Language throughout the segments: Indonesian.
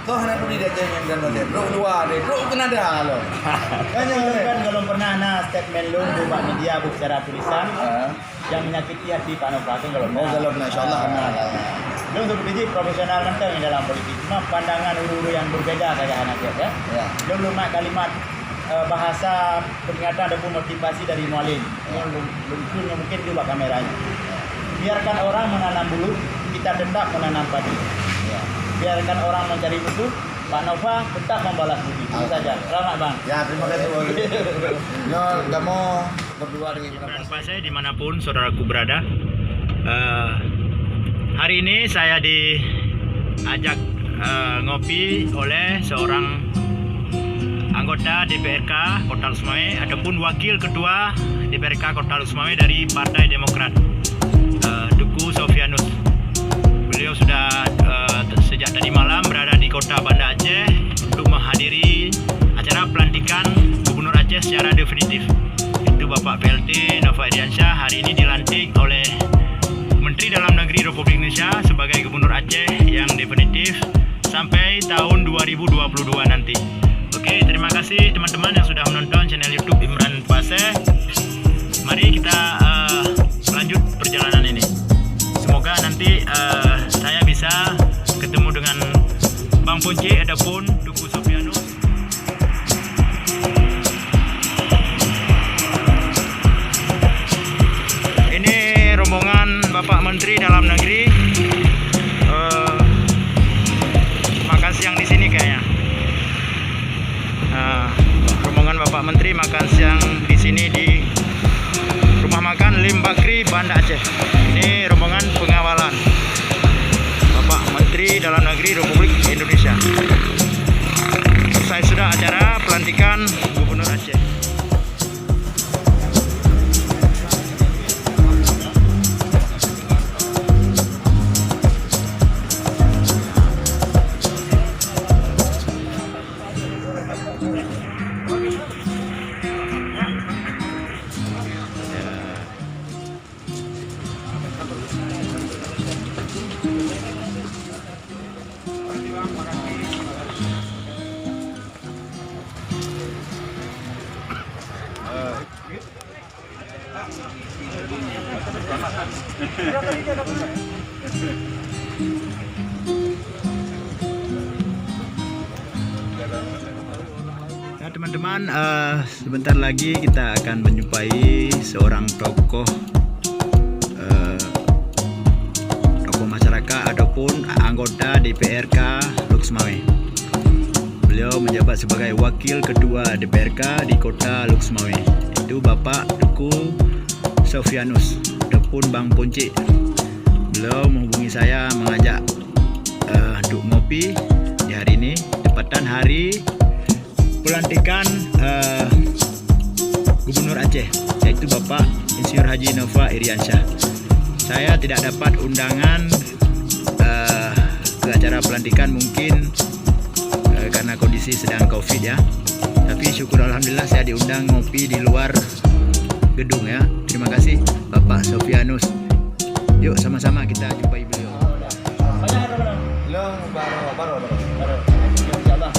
Kau hendak pergi dia jangan dan dia bro luar deh, bro kena dah lo. Kan kalau pernah statement lu buat media secara tulisan yang menyakiti hati Pak Nova kan kalau Kalau insyaallah kena lah. Lu untuk biji profesional kan dalam politik. Cuma pandangan ulu yang berbeda kayak anak ya. Ya. Lu nak kalimat bahasa peringatan ataupun motivasi dari muallim. Yang mungkin juga kameranya. Biarkan orang menanam bulu, kita tetap menanam padi. Ya. Biarkan orang mencari musuh, Pak Nova tetap membalas budi. Itu saja. Selamat bang. Ya terima kasih. Yo kamu berdua dengan Dan Pak saya dimanapun saudaraku berada, hari ini saya diajak ngopi oleh seorang anggota DPRK Kota Lusmawe ataupun wakil ketua DPRK Kota Lusmawe dari Partai Demokrat, Tuku Sofianus. Beliau sudah sejak tadi malam berada di Kota Banda Aceh untuk menghadiri acara pelantikan Gubernur Aceh secara definitif. Itu Bapak PLT Nova Iriansyah hari ini dilantik oleh Menteri Dalam Negeri Republik Indonesia sebagai Gubernur Aceh yang definitif sampai tahun 2022 nanti. Oke, terima kasih teman-teman yang sudah menonton channel YouTube Imran Paseh. Mari kita lanjut perjalanan ini. Semoga nanti saya bisa ketemu dengan Bang Punci ataupun Tuku Sofianus. Ini rombongan Bapak Menteri Dalam Negeri makan siang di sini kayaknya. Rombongan Bapak Menteri makan siang di sini di Rumah Makan Lim Bakri Banda Aceh. Ini rombongan pengawalan Bapak Menteri Dalam Negeri Republik Indonesia. Selesai sudah acara pelantikan Gubernur Aceh. Nah teman-teman, sebentar lagi kita akan menjumpai seorang tokoh masyarakat ataupun anggota DPRK Lusmawe. Beliau menjabat sebagai wakil ketua DPRK di Kota Lusmawe. Itu Bapak Tuku Sofianus ataupun Bang Punci. Beliau menghubungi saya mengajak untuk ngopi di hari ini, tepatan hari pelantikan Gubernur Aceh, yaitu Bapak Insinyur Haji Nova Iriansyah. Saya tidak dapat undangan ke acara pelantikan mungkin karena kondisi sedang COVID ya. Tapi syukur alhamdulillah saya diundang ngopi di luar gedung ya. Terima kasih Bapak Sofianus. Yuk sama-sama kita jumpai beliau. Lo baru. Insyaallah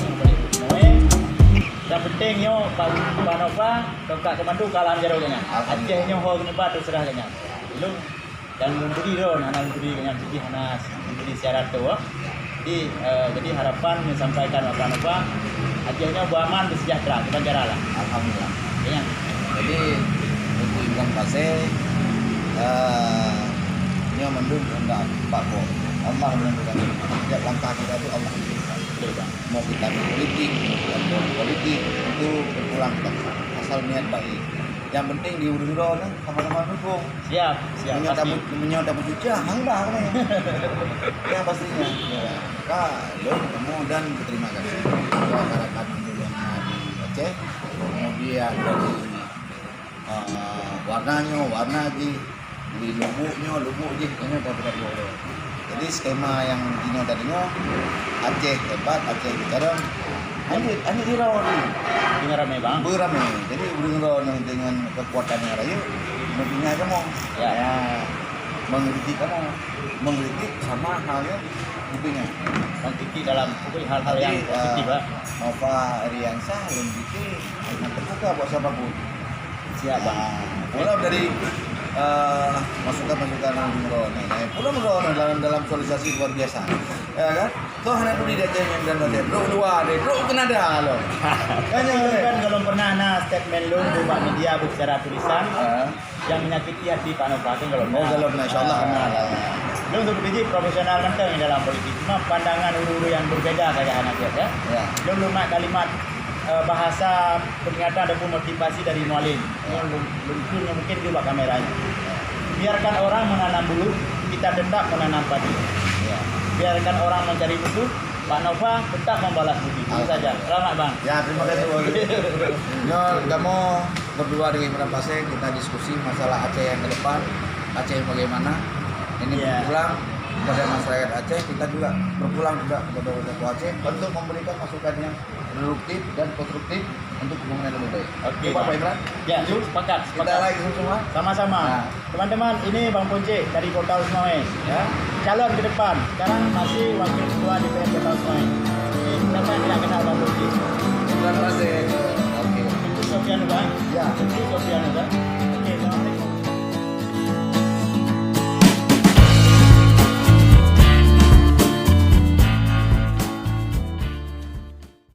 yang penting yo Pak Nova Kakak Kemandu kalah jauh dengan Aceh nyo ho kenapa terserah dengan lu dan memberi ron hana memberi dengan jadi hana memberi syarat tu jadi harapan menyampaikan Pak Nova Aceh nyo aman bersejahtera sejahtera lah Alhamdulillah. ya. Jadi untuk Imran Paseh nyo mendung hendak Pak Ko. Allah menentukan setiap langkah kita itu Allah menentukan. Mau kita berpolitik, politik itu berpulang kita asal niat baik. Yang penting di ujung sama-sama dukung. Siap Menyota cuci hangdah kan ya. Ya pastinya. Ya. Kalau kamu dan berterima kasih kepada masyarakat yang di Aceh. Kemudian dari warna di lubuk je kayaknya dapat boleh. Jadi skema yang dino tadinya Aceh hebat, Aceh bicara Ani dirau ni. Dengar ramai bang. Beramai. Jadi berengau dengan kekuatan yang rayu, mobilnya kamu. Ya. mengkritik sama halnya bukunya. mengkritik dalam pokoknya hal-hal yang positif lah. Nova Riansyah lebih dengan terbuka buat siapapun. Siap bang. Mulai dari masukan-masukan yang Imron, pulau Imron dalam sosialisasi luar biasa, ya kan? Tuh anak tuh di Aceh dan Aceh, dua deh, kena dah loh. Kan kalau pernah statement lu buat media secara tulisan yang menyakiti hati Pak Nova kan kalau Kalau Insyaallah kenal. Lu untuk biji profesional kan dalam politik, cuma pandangan uru-uru yang berbeda kayak anak dia ya. Lu mak kalimat bahasa peringatan ataupun motivasi dari mualim yang mungkin juga kameranya. Biarkan orang menanam bulu, kita tetap menanam padi. Biarkan orang mencari musuh, Pak Nova tetap membalas budi. Itu saja. Selamat bang. Ya terima kasih. Kamu berdua dengan Imran Pasek kita diskusi masalah Aceh yang ke depan, Aceh bagaimana. Ini berpulang kepada masyarakat Aceh, kita juga berpulang juga kepada warga Aceh untuk memberikan masukan yang produktif dan konstruktif untuk hubungan yang lebih baik. Oke, Pak Imran? Ya, sepakat. Kita like semua. Sama-sama. Nah. Teman-teman, ini Bang Ponce dari Kota Usmawai. Ya. Calon ke depan. Sekarang masih wakil ketua DPR Kota Usmawai.